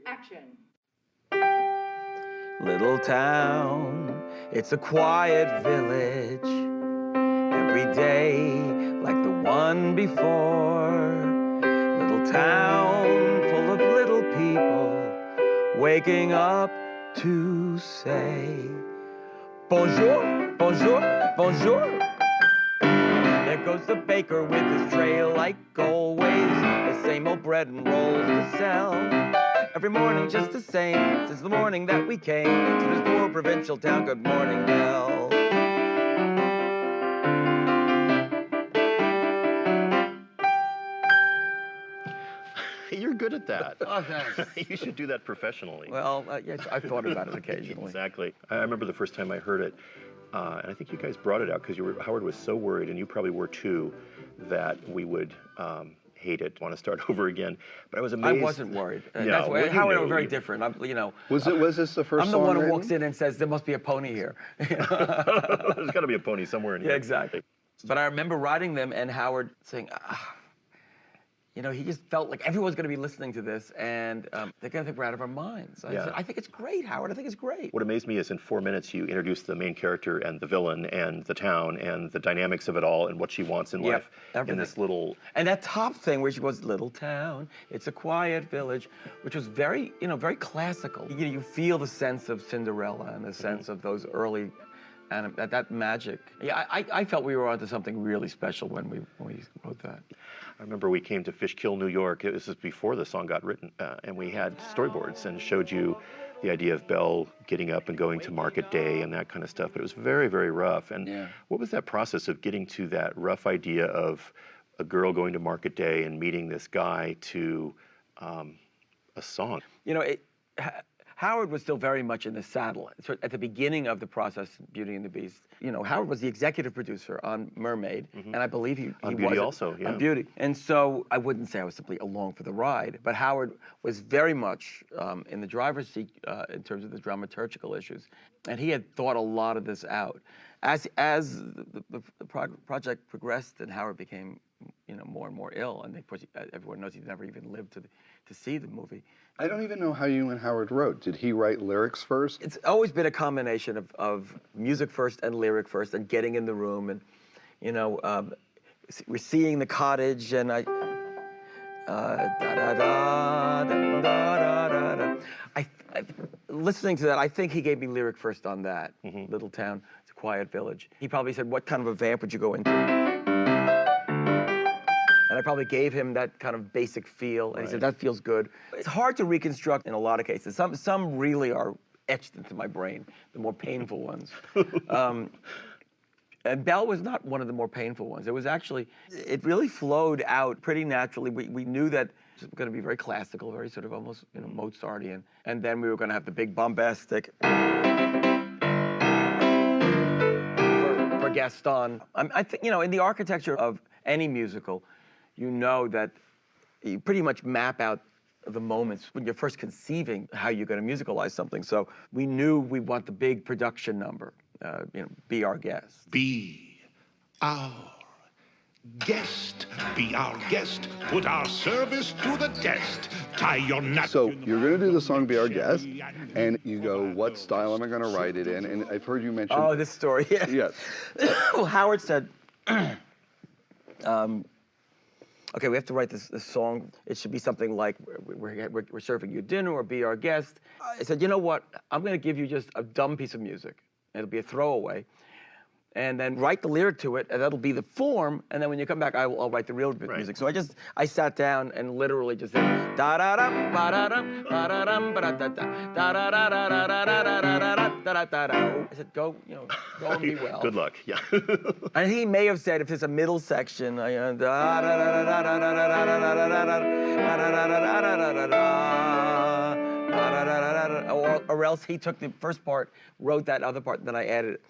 action. Little town, it's a quiet village. Every day, like the one before. Little town full of little people waking up to say, bonjour, bonjour, bonjour. There goes the baker with his tray like always. The same old bread and rolls to sell. Every morning just the same, since the morning that we came to this poor provincial town. Good morning, Bell. You're good at that. Oh, thanks. You should do that professionally. Well, yes, I've thought about it occasionally. Exactly. I remember the first time I heard it, and I think you guys brought it out because Howard was so worried, and you probably were too, that we would hate it, want to start over again. But I was amazed. I wasn't worried. No, That's why Howard was very you- different. Was this the first I'm the song one who written? walks in and says, there must be a pony here. There's got to be a pony somewhere in here. Yeah, exactly. But I remember writing them and Howard saying, you know, he just felt like everyone's going to be listening to this and they're going to think we're out of our minds. I said, I think it's great, Howard. I think it's great. What amazed me is in 4 minutes you introduced the main character and the villain and the town and the dynamics of it all and what she wants in life in this little... And that top thing where she goes, little town, it's a quiet village, which was very, you know, very classical. You feel the sense of Cinderella and the sense of those early, and that magic. Yeah, I felt we were onto something really special when we wrote that. I remember we came to Fishkill, New York. This was before the song got written, and we had storyboards and showed you the idea of Belle getting up and going to market day and that kind of stuff. But it was very, very rough. And what was that process of getting to that rough idea of a girl going to market day and meeting this guy to a song? You know, Howard was still very much in the saddle. So at the beginning of the process, Beauty and the Beast, you know, Howard was the executive producer on Mermaid, and I believe he on was Beauty also, yeah. on Beauty. And so I wouldn't say I was simply along for the ride, but Howard was very much in the driver's seat in terms of the dramaturgical issues, and he had thought a lot of this out. As the project progressed and Howard became, you know, more and more ill, and of course everyone knows he never even lived to see the movie. I don't even know how you and Howard wrote. Did he write lyrics first? It's always been a combination of music first and lyric first, and getting in the room, and you know, we're seeing the cottage, and listening to that, I think he gave me lyric first on that. Little town, it's a quiet village. He probably said, "What kind of a vamp would you go into?" And I probably gave him that kind of basic feel, and he said, that feels good. It's hard to reconstruct in a lot of cases. Some really are etched into my brain, the more painful ones. And Belle was not one of the more painful ones. It was actually, it really flowed out pretty naturally. We knew that it was going to be very classical, very sort of almost, you know, Mozartian. And then we were going to have the big bombastic for Gaston. I think, you know, in the architecture of any musical, you know that you pretty much map out the moments when you're first conceiving how you're going to musicalize something. So we knew we want the big production number, you know, Be Our Guest. Be our guest, be our guest, put our service to the test. Tie your knot. So you're going to do the song Be Our Guest, and you go, what style am I going to write it in? And I've heard you mention... Oh, this story, yeah. Yes. Well, Howard said, okay, we have to write this song. It should be something like, we're serving you dinner or Be Our Guest. I said, you know what? I'm going to give you just a dumb piece of music. It'll be a throwaway. And then write the lyric to it, and that'll be the form. And then when you come back, I'll write the real music. So I sat down and literally just said, da da da ba da da ba da da ba da da da da da da da da da da da da da. I said, go and be well. Good luck, yeah. And he may have said, if there's a middle section, or else he took the first part, wrote that other part, and then I added it.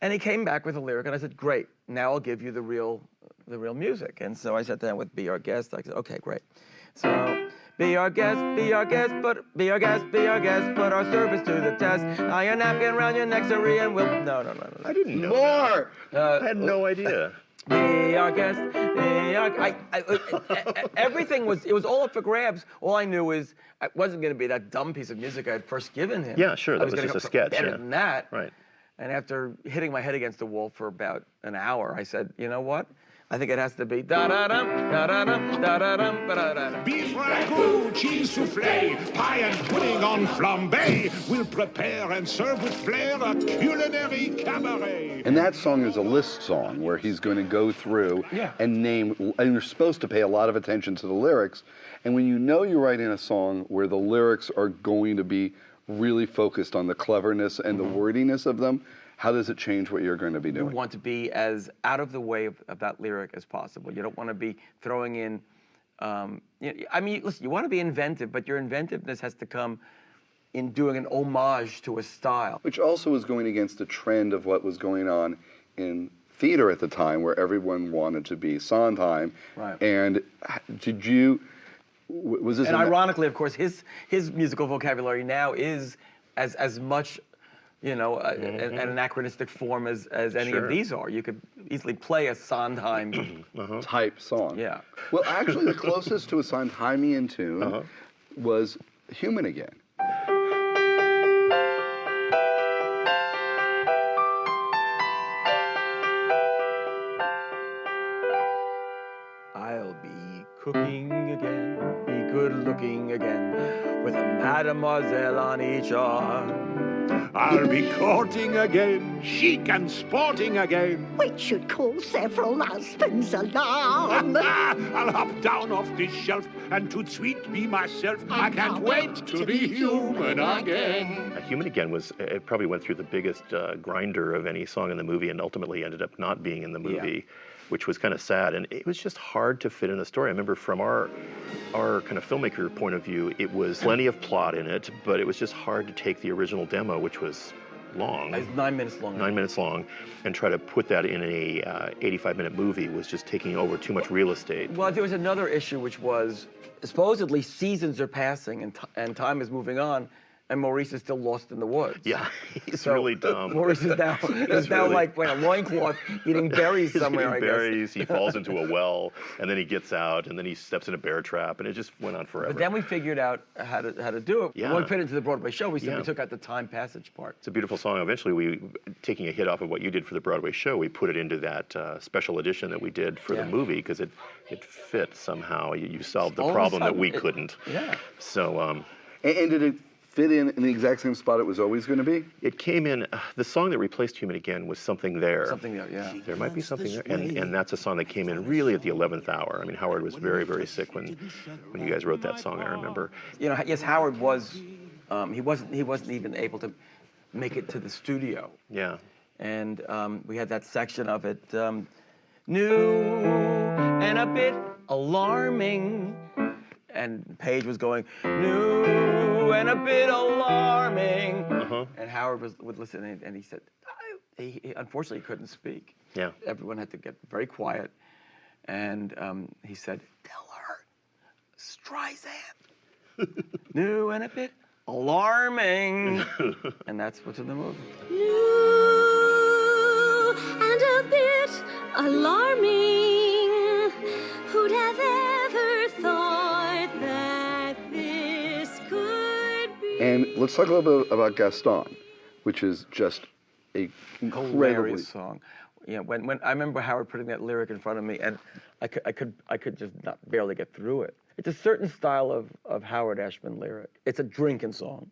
And he came back with a lyric, and I said, great, now I'll give you the real music. And so I sat down with Be Our Guest. I said, okay, great. So, be our guest, but be our guest, put our service to the test. Tie a napkin around your neck, siree, and we'll... No. I didn't know More! I had no idea. Be our guest. Be our, everything was, it was all up for grabs. All I knew is I wasn't going to be that dumb piece of music I had first given him. Yeah, sure, I that was gonna just a go sketch, better yeah. than that. Right. And after hitting my head against the wall for about an hour, I said, you know what? I think it has to be da-da-dum, da-da-dum, da-da-dum, ba-da-da-dum. Beef ragout, cheese soufflé, pie and pudding on flambé. We'll prepare and serve with flair a culinary cabaret. And that song is a list song where he's going to go through Yeah. and name, and you're supposed to pay a lot of attention to the lyrics. And when you know you're writing a song where the lyrics are going to be really focused on the cleverness and the wordiness of them, how does it change what you're going to be You doing? want to be as out of the way of that lyric as possible. You don't want to be throwing in, I mean, listen, you want to be inventive, but your inventiveness has to come in doing an homage to a style. Which also is going against the trend of what was going on in theater at the time, where everyone wanted to be Sondheim. Right. And did you, was this And an- ironically, of course, his musical vocabulary now is as much, you know, an anachronistic form as any Sure. of these are. You could easily play a Sondheim. type song? Yeah. Well, actually, the closest to a Sondheimian tune was Human Again. I'll be cooking again, be good looking again, with a mademoiselle on each arm. I'll be courting again, chic and sporting again. Which should call several husbands alarm. I'll hop down off this shelf and to sweet be myself. I can't wait to be human again. Human Again was, it probably went through the biggest grinder of any song in the movie and ultimately ended up not being in the movie, which was kind of sad. And it was just hard to fit in the story. I remember from our kind of filmmaker point of view, it was plenty of plot in it, but it was just hard to take the original demo, which was long. It's 9 minutes long. 9 minutes long, and try to put that in a 85-minute movie was just taking over too much real estate. Well, there was another issue, which was supposedly seasons are passing and time is moving on, and Maurice is still lost in the woods. Yeah, he's So, really dumb. Maurice is now really- like wearing a loincloth, eating berries He's somewhere, getting I guess. berries, he falls into a well, and then he gets out, and then he steps in a bear trap, and it just went on forever. But then we figured out how to do it. Yeah. When we put it into the Broadway show, we simply Yeah. took out the time passage part. It's a beautiful song. Eventually, we, taking a hit off of what you did for the Broadway show, we put it into that special edition that we did for the movie because it fit somehow. You solved the All of a problem that sudden, we couldn't. Yeah. So And did it fit in the exact same spot it was always going to be? it came in, the song that replaced Human Again was Something There. Something there, yeah. There might be something there, and that's a song that came in really at the 11th hour. I mean, Howard was very, very sick when you guys wrote that song, I remember. You know, yes, Howard was, he wasn't even able to make it to the studio. Yeah. And we had that section of it, new and a bit alarming. And Paige was going, new and a bit alarming. And Howard would listen, and he said, he unfortunately couldn't speak. Yeah. Everyone had to get very quiet. And he said, tell her, Streisand, new and a bit alarming. And that's what's in the movie. New and a bit alarming. Who'd have ever thought that this could be? And let's talk a little bit about Gaston, which is just a incredibly Hilarious song. Yeah, when I remember Howard putting that lyric in front of me, and I could just not barely get through it. It's a certain style of Howard Ashman lyric. It's a drinking song.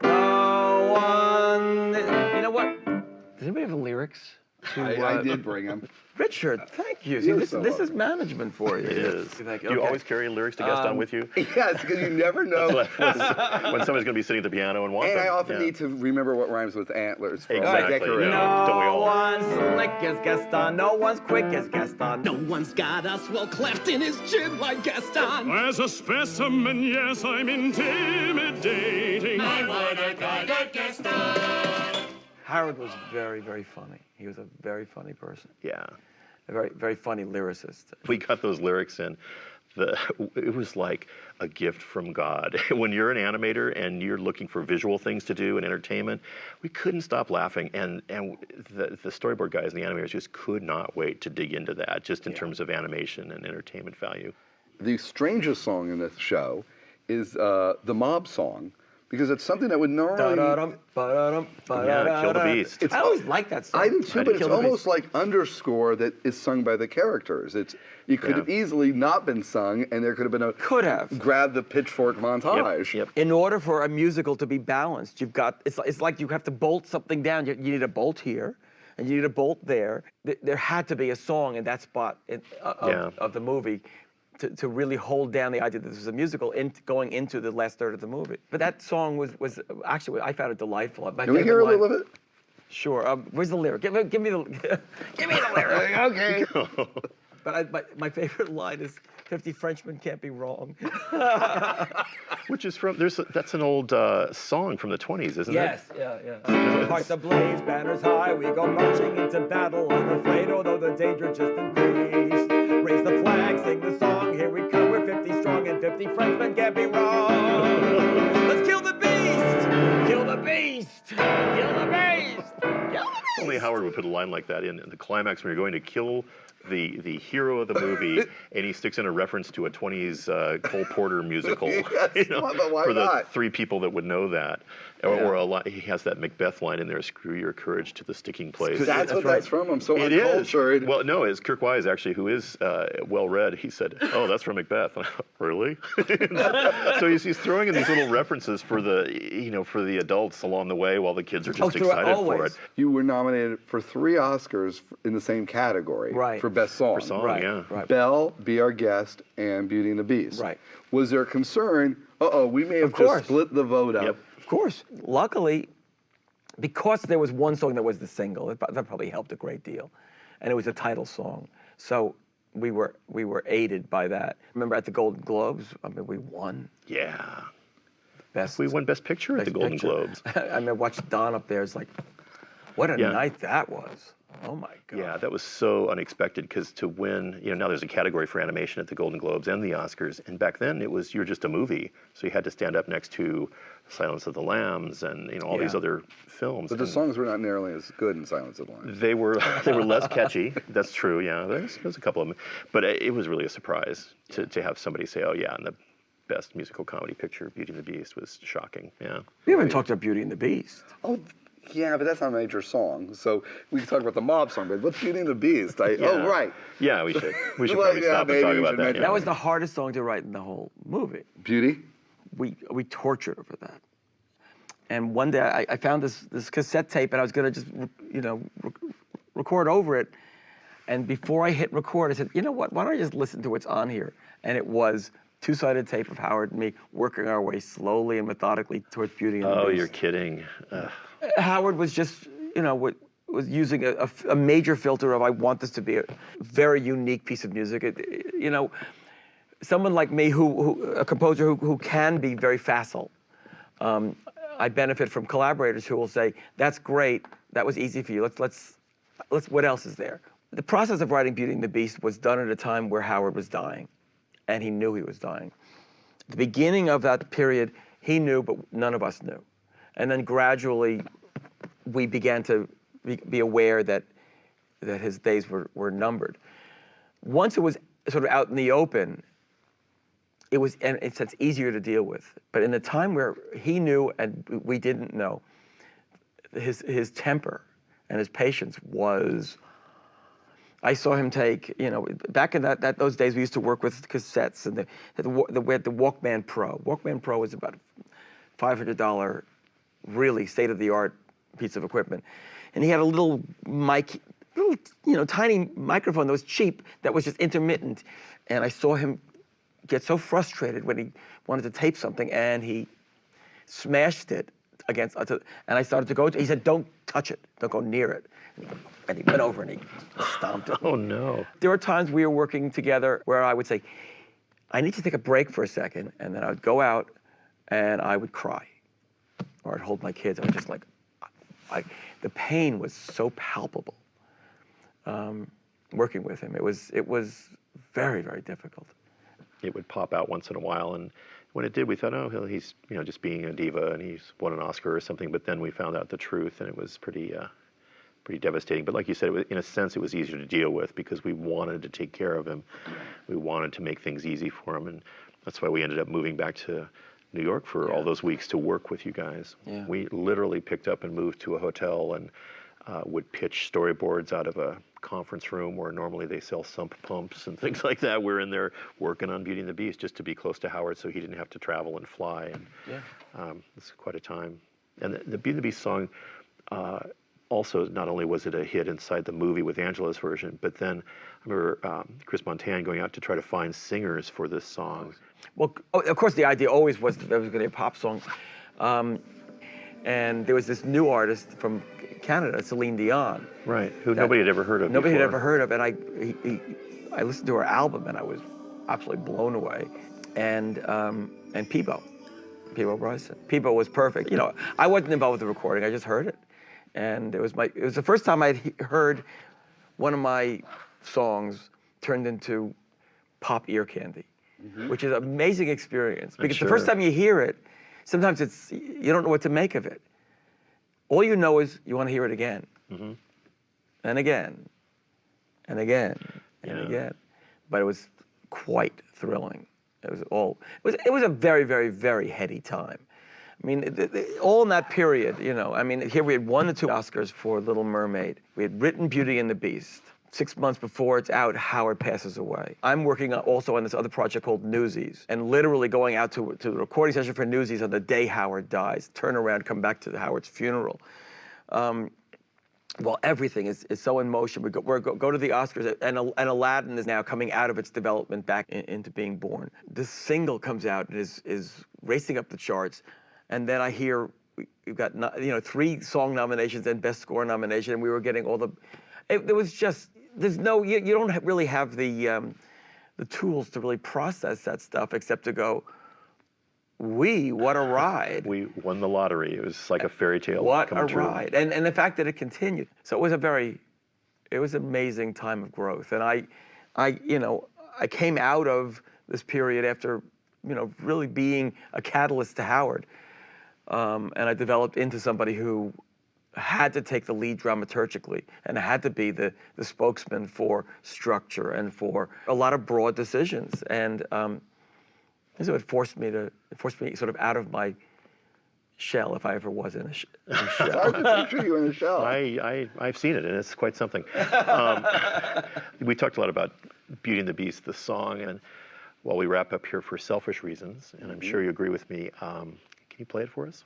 No one. You know what? Does anybody have lyrics? I did bring him. Richard, thank you. See, You're this so is welcome. management for you. It is. Like, Do you okay. always carry lyrics to Gaston with you? Yes, because you never know. when somebody's going to be sitting at the piano and want And them. I often Yeah. need to remember what rhymes with antlers. From Exactly, Decorator. yeah. Don't we No all? one's slick as Gaston. No one's quick as Gaston. No one's got us well cleft in his jib like Gaston. As a specimen, yes, I'm intimidating. Howard was very, very funny. He was a very funny person. Yeah. A very, very funny lyricist. We got those lyrics in. it was like a gift from God. When you're an animator and you're looking for visual things to do and entertainment, we couldn't stop laughing. And the storyboard guys and the animators just could not wait to dig into that, just in terms of animation and entertainment value. The strangest song in this show is the mob song, because it's something that would normally... Yeah, Kill the Beast. I always like that song. I do too, but it's Kill the almost Beast. like underscore that is sung by the characters. It could have easily not been sung, and there could have been a grab the pitchfork montage. Yep. In order for a musical to be balanced, you've got it's like you have to bolt something down. You need a bolt here, and you need a bolt there. There had to be a song in that spot of the movie to really hold down the idea that this was a musical going into the last third of the movie. But that song was actually, I found it delightful. Can we hear a little of it? Sure. Where's the lyric? Give me the give me the lyric. Okay. But my favorite line is 50 Frenchmen can't be wrong. Which is from, that's an old song from the 20s, isn't it? Yes, yeah. Hearts ablaze, banners high, we go marching into battle, unafraid, although the danger just increased. Raise the flag, sing the song, here we come, we're 50 strong, and 50 Frenchmen can't be wrong. Let's kill the beast! Kill the beast! Kill the beast! Kill the beast! Only Howard would put a line like that in the climax when you're going to kill the hero of the movie, and he sticks in a reference to a 20s Cole Porter musical. Yes, why for the not? 3 people that would know that. Or a line, he has that Macbeth line in there, screw your courage to the sticking place. That's what that's from? I'm so It uncultured. is. Well, no, it's Kirk Wise, actually, who is well-read. He said, oh, that's from Macbeth. Really? So he's throwing in these little references for the adults along the way while the kids are just excited for it. You were nominated for 3 Oscars in the same category for Best Song. For song, yeah. Right. Belle, Be Our Guest, and Beauty and the Beast. Right. Was there concern, we may have just split the vote up? Yep. Of course. Luckily, because there was one song that was the single, that probably helped a great deal. And it was a title song. So we were aided by that. Remember at the Golden Globes, we won. Yeah. Best. We won Best Picture at the Golden Globes. I mean, watched Don up there. It's like, what a night that was. Oh my God. Yeah, that was so unexpected, because to win, now there's a category for animation at the Golden Globes and the Oscars, and back then you're just a movie, so you had to stand up next to Silence of the Lambs and all these other films. But the songs were not nearly as good in Silence of the Lambs. They were less catchy. That's true. Yeah, there's a couple of them, but it was really a surprise to have somebody say, oh yeah, and the best musical comedy picture, Beauty and the Beast, was shocking. Yeah. We haven't talked about Beauty and the Beast. Oh, yeah, but that's not a major song. So we can talk about the mob song, but what's Beauty and the Beast? Oh, right. Yeah, we should. We should probably stop and talk about that. That was the hardest song to write in the whole movie. Beauty? We tortured over that. And one day I found this cassette tape, and I was going to just, record over it. And before I hit record, I said, you know what? Why don't I just listen to what's on here? And it was 2-sided tape of Howard and me working our way slowly and methodically towards Beauty and the Beast. Oh, you're kidding. Howard was just, was using a major filter of, I want this to be a very unique piece of music. Someone like me, a composer who can be very facile. I benefit from collaborators who will say, that's great, that was easy for you, let's what else is there? The process of writing Beauty and the Beast was done at a time where Howard was dying, and he knew he was dying. At the beginning of that period, he knew, but none of us knew. And then gradually, we began to be aware that his days were numbered. Once it was sort of out in the open, it's easier to deal with. But in the time where he knew and we didn't know, his temper and his patience was. I saw him take, back in those days we used to work with cassettes, and we had the Walkman Pro. Walkman Pro was about $500, really state-of-the-art piece of equipment. And he had a little mic, tiny microphone that was cheap, that was just intermittent. And I saw him get so frustrated when he wanted to tape something, and he smashed it against, and I started to go, he said, don't touch it, don't go near it. And he went over and he stomped it. Oh no. There were times we were working together where I would say, I need to take a break for a second, and then I would go out and I would cry. Or I'd hold my kids, I was just like, the pain was so palpable working with him. It was very, very difficult. it would pop out once in a while. And when it did, we thought, oh, he's just being a diva, and he's won an Oscar or something. But then we found out the truth, and it was pretty devastating. But like you said, in a sense, it was easier to deal with because we wanted to take care of him. We wanted to make things easy for him, and that's why we ended up moving back to New York for all those weeks to work with you guys. Yeah. We literally picked up and moved to a hotel and would pitch storyboards out of a conference room where normally they sell sump pumps and things like that. We're in there working on Beauty and the Beast just to be close to Howard so he didn't have to travel and fly. And it's quite a time. And the Beauty and the Beast song, also, not only was it a hit inside the movie with Angela's version, but then I remember Chris Montan going out to try to find singers for this song. Well, of course, the idea always was that there was going to be a pop song. And there was this new artist from Canada, Celine Dion. Right, who nobody had ever heard of Nobody before. had ever heard of, and I listened to her album, and I was absolutely blown away. And Peebo Bryson. Peebo was perfect. I wasn't involved with the recording, I just heard it. And it was the first time I'd heard one of my songs turned into pop ear candy, which is an amazing experience. Because the first time you hear it, sometimes you don't know what to make of it. All you know is you want to hear it again, and again, and again, and again. But it was quite thrilling. It was a very, very, very heady time. I mean, all in that period, I mean, here we had won the 2 Oscars for Little Mermaid. We had written Beauty and the Beast. 6 months before it's out, Howard passes away. I'm working also on this other project called Newsies, and literally going out to the recording session for Newsies on the day Howard dies, turn around, come back to Howard's funeral. Well, everything is so in motion. We go to the Oscars, and Aladdin is now coming out of its development back into being born. This single comes out and is racing up the charts. And then I hear we've got 3 song nominations and Best Score nomination, and we were getting all the. There was just you don't really have the tools to really process that stuff except to go, what a ride. We won the lottery. It was like a fairy tale. What a true. ride, and the fact that it continued. So it was an amazing time of growth, and I came out of this period after really being a catalyst to Howard. And I developed into somebody who had to take the lead dramaturgically and had to be the spokesman for structure and for a lot of broad decisions. And so it forced me sort of out of my shell, if I ever was in a shell. It's hard to picture you in a shell. I've seen it, and it's quite something. We talked a lot about Beauty and the Beast, the song, and while we wrap up here for selfish reasons, and I'm sure you agree with me, can you play it for us?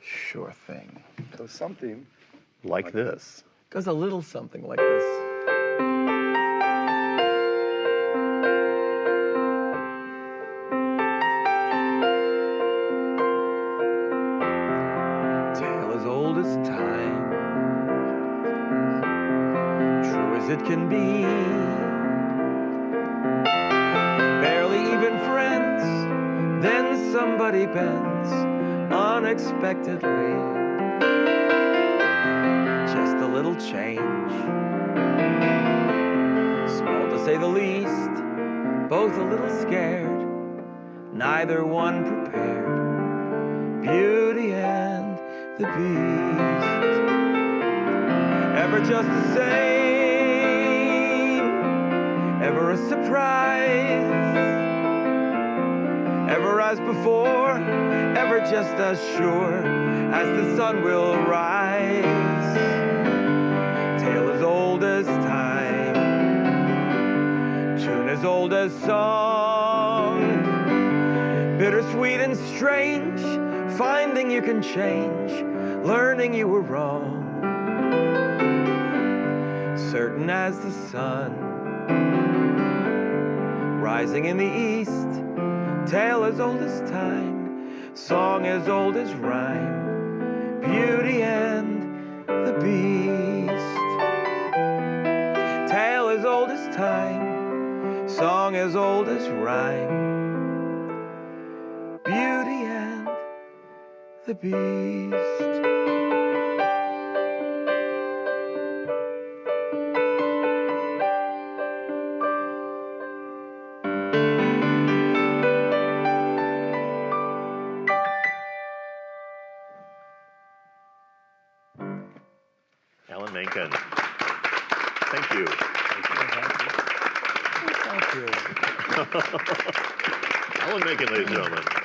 Sure thing. So something Like this. Goes a little something like this. Tale as old as time, true as it can be. Barely even friends, then somebody bends unexpectedly. Just a little change, small to say the least, both a little scared, neither one prepared. Beauty and the Beast, ever just the same, ever a surprise, ever as before, ever just as sure as the sun will rise. Tale as old as time, tune as old as song, bittersweet and strange, finding you can change, learning you were wrong. Certain as the sun, rising in the east, tale as old as time, song as old as rhyme, Beauty and the Beast. Tale as old as time, song as old as rhyme, Beauty and the Beast. Alan Menken, ladies and gentlemen.